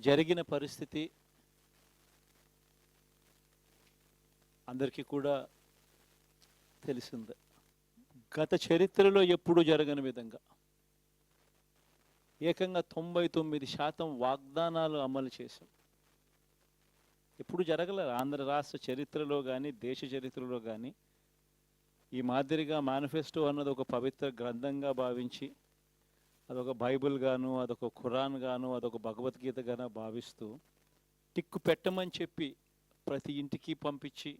జరిగిన పరిస్థితి అందరికీ కూడా తెలిసిందే. గత చరిత్రలో ఎప్పుడూ జరగని విధంగా ఏకంగా 99% వాగ్దానాలు అమలు చేశాం. ఎప్పుడు జరగలేదు ఆంధ్ర రాష్ట్ర చరిత్రలో కానీ దేశ చరిత్రలో కానీ ఈ మాదిరిగా మేనిఫెస్టో అన్నది ఒక పవిత్ర గ్రంథంగా భావించి అదొక బైబిల్ గాను, అదొక ఖురాన్ గాను, అదొక భగవద్గీత గాను భావిస్తూ టిక్కు పెట్టమని చెప్పి ప్రతి ఇంటికి పంపించి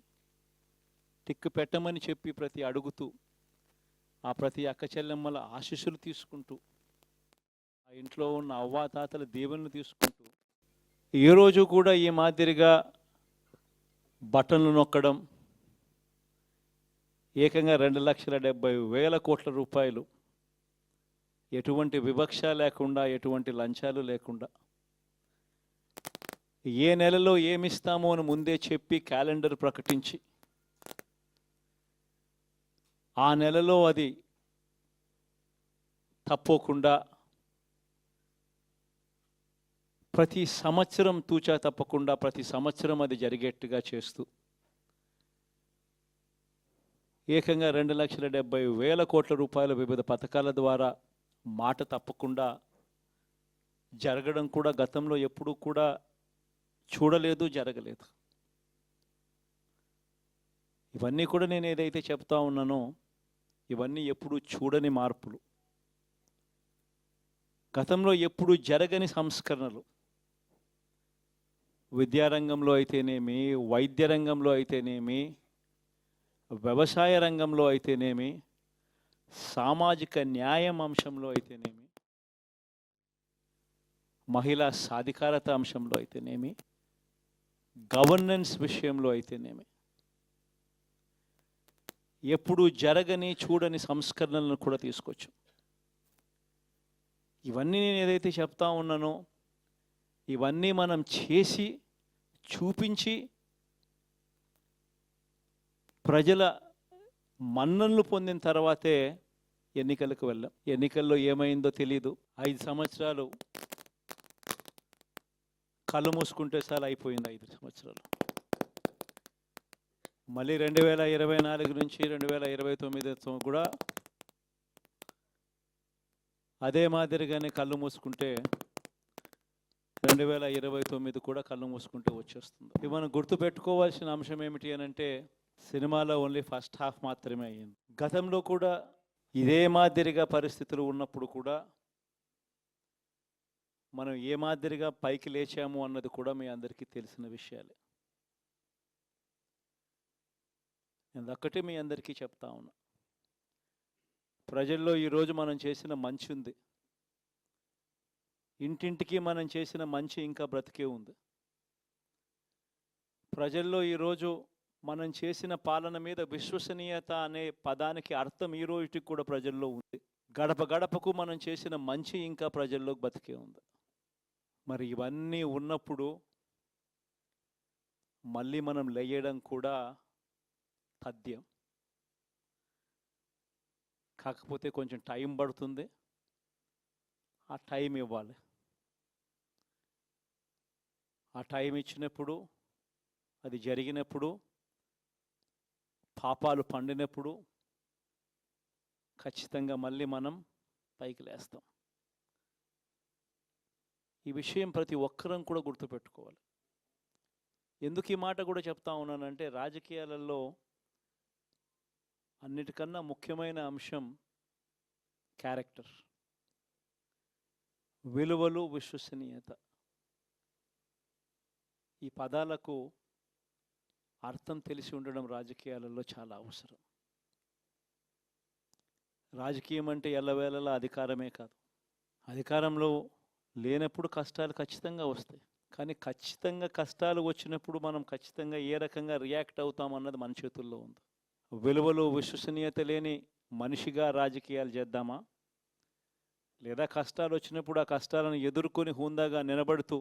టిక్కు పెట్టమని చెప్పి ప్రతి అడుగుతూ ఆ ప్రతి అక్క చెల్లెమ్మల ఆశీస్సులు తీసుకుంటూ ఆ ఇంట్లో ఉన్న అవ్వాతాతల దీవెనలు తీసుకుంటూ ఏ రోజు కూడా ఈ మాదిరిగా బటన్లు నొక్కడం ఏకంగా 2,70,000 కోట్ల రూపాయలు ఎటువంటి వివక్ష లేకుండా ఎటువంటి లంచాలు లేకుండా ఏ నెలలో ఏమిస్తామో అని ముందే చెప్పి క్యాలెండర్ ప్రకటించి ఆ నెలలో అది తప్పకుండా ప్రతి సంవత్సరం తూచా తప్పకుండా ప్రతి సంవత్సరం అది జరిగేట్టుగా చేస్తూ ఏకంగా 2,70,000 కోట్ల రూపాయల వివిధ పథకాల ద్వారా మాట తప్పకుండా జరగడం కూడా గతంలో ఎప్పుడూ కూడా చూడలేదు, జరగలేదు. ఇవన్నీ కూడా నేను ఏదైతే చెప్తా ఉన్నానో ఇవన్నీ ఎప్పుడూ చూడని మార్పులు, గతంలో ఎప్పుడూ జరగని సంస్కరణలు. విద్యారంగంలో అయితేనేమి, వైద్య రంగంలో అయితేనేమి, వ్యవసాయ రంగంలో అయితేనేమి, సామాజిక న్యాయం అంశంలో అయితేనేమి, మహిళా సాధికారత అంశంలో అయితేనేమి, గవర్నెన్స్ విషయంలో అయితేనేమి ఎప్పుడు జరగని చూడని సంస్కరణలను కూడా తీసుకొచ్చు. ఇవన్నీ నేను ఏదైతే చెప్తా ఉన్నానో ఇవన్నీ మనం చేసి చూపించి ప్రజల మన్ననలు పొందిన తర్వాతే ఎన్నికలకు వెళ్ళాం. ఎన్నికల్లో ఏమైందో తెలీదు. 5 సంవత్సరాలు కళ్ళు మూసుకుంటే సార్ అయిపోయింది. 5 సంవత్సరాలు మళ్ళీ 2024 నుంచి 2029 కూడా అదే మాదిరిగానే కళ్ళు మూసుకుంటే 2029 కూడా కళ్ళు మూసుకుంటే వచ్చేస్తుంది. ఇది మనం గుర్తుపెట్టుకోవాల్సిన అంశం ఏమిటి అని అంటే సినిమాలో ఓన్లీ ఫస్ట్ హాఫ్ మాత్రమే అయ్యింది. గతంలో కూడా ఇదే మాదిరిగా పరిస్థితులు ఉన్నప్పుడు కూడా మనం ఏ మాదిరిగా పైకి లేచాము అన్నది కూడా మీ అందరికీ తెలిసిన విషయాలే. నేను ఒక్కటే మీ అందరికీ చెప్తా ఉన్నా, ప్రజల్లో ఈరోజు మనం చేసిన మంచి ఉంది, ఇంటింటికి మనం చేసిన మంచి ఇంకా బ్రతికే ఉంది. ప్రజల్లో ఈరోజు మనం చేసిన పాలన మీద విశ్వసనీయత అనే పదానికి అర్థం ఈ రోజుకి కూడా ప్రజల్లో ఉంది. గడప గడపకు మనం చేసిన మంచి ఇంకా ప్రజల్లో బతికే ఉంది. మరి ఇవన్నీ ఉన్నప్పుడు మళ్ళీ మనం లేయడం కూడా తథ్యం. కాకపోతే కొంచెం టైం పడుతుంది, ఆ టైం ఇవ్వాలి. ఆ టైం ఇచ్చినప్పుడు, అది జరిగినప్పుడు, పాపాలు పండినప్పుడు ఖచ్చితంగా మళ్ళీ మనం పైకి లేస్తాం. ఈ విషయం ప్రతి ఒక్కరం కూడా గుర్తుపెట్టుకోవాలి. ఎందుకు ఈ మాట కూడా చెప్తా ఉన్నానంటే రాజకీయాలలో అన్నిటికన్నా ముఖ్యమైన అంశం క్యారెక్టర్, విలువలు, విశ్వసనీయత. ఈ పదాలకు అర్థం తెలిసి ఉండడం రాజకీయాలలో చాలా అవసరం. రాజకీయం అంటే ఎల్లవేళలా అధికారమే కాదు. అధికారంలో లేనప్పుడు కష్టాలు ఖచ్చితంగా వస్తాయి, కానీ ఖచ్చితంగా కష్టాలు వచ్చినప్పుడు మనం ఖచ్చితంగా ఏ రకంగా రియాక్ట్ అవుతామన్నది మన చేతుల్లో ఉంది. విలువలు, విశ్వసనీయత లేని మనిషిగా రాజకీయాలు చేద్దామా, లేదా కష్టాలు వచ్చినప్పుడు ఆ కష్టాలను ఎదుర్కొని హుందాగా నిలబడుతూ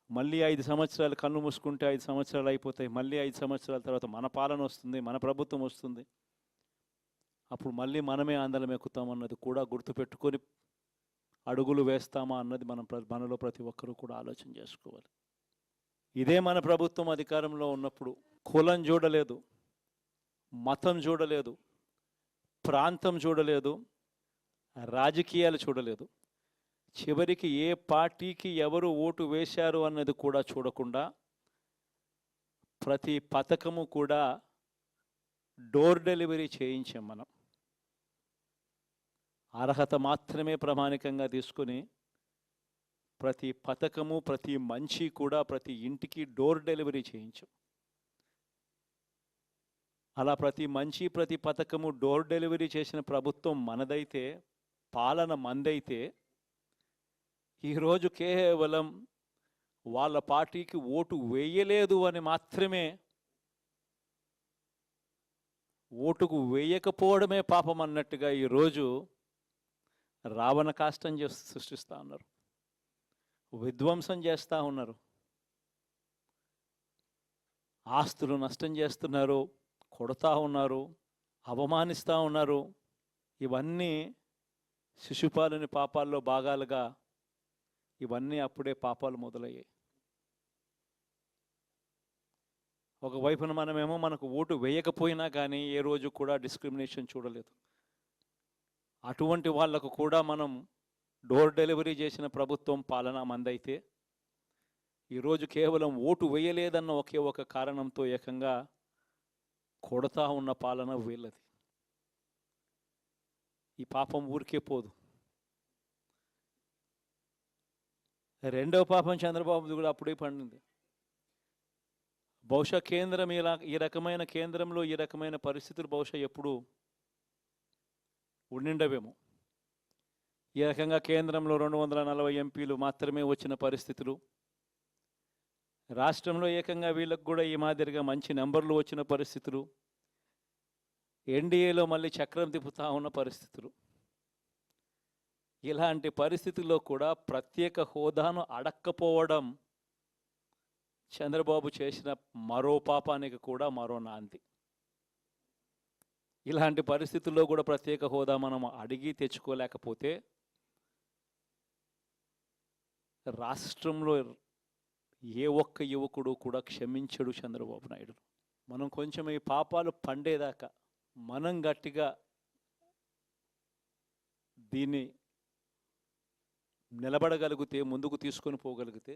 మళ్ళీ 5 సంవత్సరాలు కళ్ళు మూసుకుంటే 5 సంవత్సరాలు అయిపోతాయి, మళ్ళీ 5 సంవత్సరాల తర్వాత మన పాలన వస్తుంది, మన ప్రభుత్వం వస్తుంది, అప్పుడు మళ్ళీ మనమే ఆందోళన ఎక్కుతామన్నది కూడా గుర్తుపెట్టుకొని అడుగులు వేస్తామా అన్నది మనలో ప్రతి ఒక్కరూ కూడా ఆలోచన చేసుకోవాలి. ఇదే మన ప్రభుత్వం అధికారంలో ఉన్నప్పుడు కులం చూడలేదు, మతం చూడలేదు, ప్రాంతం చూడలేదు, రాజకీయాలు చూడలేదు. చివరికి ఏ పార్టీకి ఎవరు ఓటు వేశారు అన్నది కూడా చూడకుండా ప్రతి పథకము కూడా డోర్ డెలివరీ చేయించాం మనం. అర్హత మాత్రమే ప్రామాణికంగా తీసుకుని ప్రతి పథకము, ప్రతి మంచి కూడా ప్రతి ఇంటికి డోర్ డెలివరీ చేయించాం. అలా ప్రతి మంచి, ప్రతి పథకము డోర్ డెలివరీ చేసిన ప్రభుత్వం మనదైతే, పాలన మందైతే, ఈరోజు కేవలం వాళ్ళ పార్టీకి ఓటు వేయలేదు అని మాత్రమే, ఓటుకు వేయకపోవడమే పాపం అన్నట్టుగా ఈరోజు రావణ కాష్టం సృష్టిస్తూ ఉన్నారు, విధ్వంసం చేస్తూ ఉన్నారు, ఆస్తులు నష్టం చేస్తున్నారు, కొడతా ఉన్నారు, అవమానిస్తూ ఉన్నారు. ఇవన్నీ శిశుపాలుని పాపాల్లో భాగాలుగా ఇవన్నీ అప్పుడే పాపాలు మొదలయ్యాయి. ఒకవైపున మనమేమో మనకు ఓటు వేయకపోయినా కానీ ఏ రోజు కూడా డిస్క్రిమినేషన్ చూడలేదు. అటువంటి వాళ్లకు కూడా మనం డోర్ డెలివరీ చేసిన ప్రభుత్వం పాలన మందైతే, ఈరోజు కేవలం ఓటు వేయలేదన్న ఒకే ఒక కారణంతో ఏకంగా కొడతా ఉన్న పాలన వీళ్ళది. ఈ పాపం ఊరికే పోదు. రెండవ పాపం చంద్రబాబుది కూడా అప్పుడే పండింది. బహుశా కేంద్రం ఈ రకమైన కేంద్రంలో ఈ రకమైన పరిస్థితులు బహుశా ఎప్పుడు ఉండిండవేమో. ఈ రకంగా కేంద్రంలో 240 ఎంపీలు మాత్రమే వచ్చిన పరిస్థితులు, రాష్ట్రంలో ఏకంగా వీళ్ళకు కూడా ఈ మాదిరిగా మంచి నెంబర్లు వచ్చిన పరిస్థితులు, ఎన్డీఏలో మళ్ళీ చక్రం తిప్పుతా ఉన్న పరిస్థితులు. ఇలాంటి పరిస్థితుల్లో కూడా ప్రత్యేక హోదాను అడక్కపోవడం చంద్రబాబు చేసిన మరో పాపానికి కూడా మరో నాంది. ఇలాంటి పరిస్థితుల్లో కూడా ప్రత్యేక హోదా మనం అడిగి తెచ్చుకోలేకపోతే రాష్ట్రంలో ఏ ఒక్క యువకుడు కూడా క్షమించడు చంద్రబాబు నాయుడు. మనం కొంచెం ఈ పాపాలు పండేదాకా మనం గట్టిగా దీన్ని నిలబడగలిగితే, ముందుకు తీసుకొని పోగలిగితే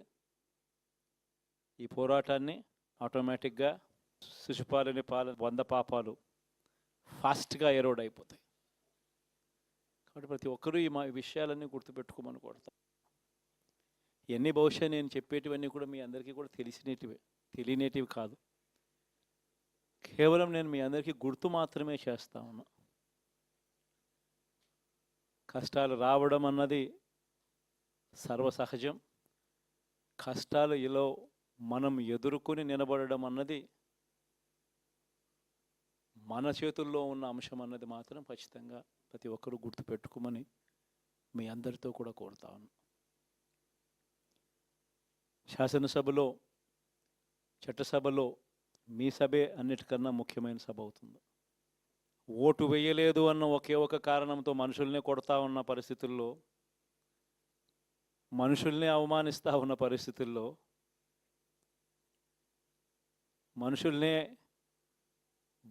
ఈ పోరాటాన్ని ఆటోమేటిక్గా శిశుపాలని 100 పాపాలు ఫాస్ట్గా ఎరోడ్ అయిపోతాయి. కాబట్టి ప్రతి ఒక్కరూ ఈ విషయాలన్నీ గుర్తుపెట్టుకోమని కోరుతాం. ఇవన్నీ బహుశా నేను చెప్పేటివన్నీ కూడా మీ అందరికీ కూడా తెలియనేటివి కాదు. కేవలం నేను మీ అందరికీ గుర్తు మాత్రమే చేస్తా ఉన్నా. కష్టాలు రావడం అన్నది సర్వసహజం. కష్టాలు ఇలా మనం ఎదుర్కొని నిలబడడం అన్నది మన చేతుల్లో ఉన్న అంశం అన్నది మాత్రం ఖచ్చితంగా ప్రతి ఒక్కరూ గుర్తుపెట్టుకోమని మీ అందరితో కూడా కోరుతా ఉన్నాను. శాసనసభలో, చట్టసభలో మీ సభే అన్నిటికన్నా ముఖ్యమైన సభ అవుతుంది. ఓటు వేయలేదు అన్న ఒకే ఒక కారణంతో మనుషుల్ని కొడతా ఉన్న పరిస్థితుల్లో, మనుషుల్ని అవమానిస్తూ ఉన్న పరిస్థితుల్లో, మనుషుల్నే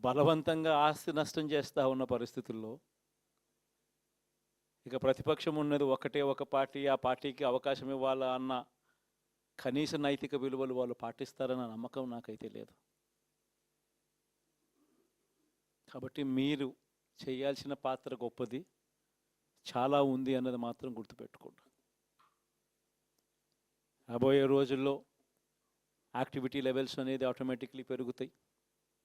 బలవంతంగా ఆస్తి నష్టం చేస్తూ ఉన్న పరిస్థితుల్లో ఇక ప్రతిపక్షం ఉన్నది ఒకటే ఒక పార్టీ, ఆ పార్టీకి అవకాశం ఇవ్వాలా అన్న కనీస నైతిక విలువలు వాళ్ళు పాటిస్తారన్న నమ్మకం నాకైతే లేదు. కాబట్టి మీరు చేయాల్సిన పాత్ర గొప్పది, చాలా ఉంది అన్నది మాత్రం గుర్తుపెట్టుకోండి. రాబోయే రోజుల్లో యాక్టివిటీ లెవెల్స్ అనేది ఆటోమేటిక్లీ పెరుగుతాయి.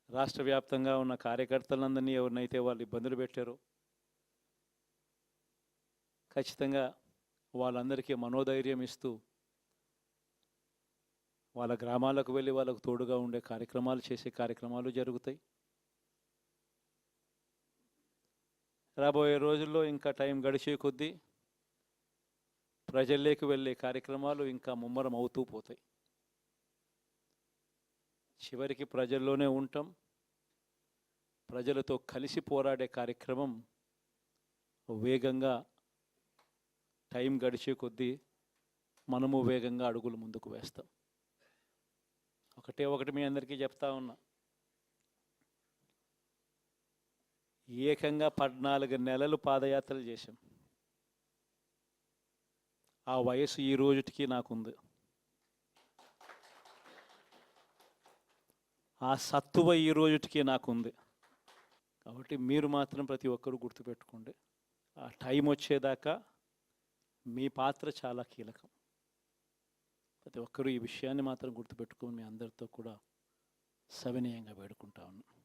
రాష్ట్ర వ్యాప్తంగా ఉన్న కార్యకర్తలందరినీ ఎవరినైతే వాళ్ళు ఇబ్బందులు పెట్టారో ఖచ్చితంగా వాళ్ళందరికీ మనోధైర్యం ఇస్తూ వాళ్ళ గ్రామాలకు వెళ్ళి వాళ్ళకు తోడుగా ఉండే కార్యక్రమాలు చేసే కార్యక్రమాలు జరుగుతాయి. రాబోయే రోజుల్లో ఇంకా టైం గడిచే కొద్దీ ప్రజల్లోకి వెళ్ళే కార్యక్రమాలు ఇంకా ముమ్మరం అవుతూ పోతాయి. చివరికి ప్రజల్లోనే ఉంటాం. ప్రజలతో కలిసి పోరాడే కార్యక్రమం వేగంగా టైం గడిచే కొద్దీ మనము వేగంగా అడుగులు ముందుకు వేస్తాం. ఒకటి మీ అందరికీ చెప్తా ఉన్నా, ఏకంగా 14 నెలలు పాదయాత్రలు చేశాం. ఆ వయసు ఈ రోజుటికి నాకుంది. ఆ సత్తువ ఈ రోజుటికి నాకుంది. కాబట్టి మీరు మాత్రం ప్రతి ఒక్కరూ గుర్తుపెట్టుకోండి, ఆ టైం వచ్చేదాకా మీ పాత్ర చాలా కీలకం. ప్రతి ఒక్కరూ ఈ విషయాన్ని మాత్రం గుర్తుపెట్టుకొని మీ అందరితో కూడా సవినయంగా వేడుకుంటా ఉన్నాను.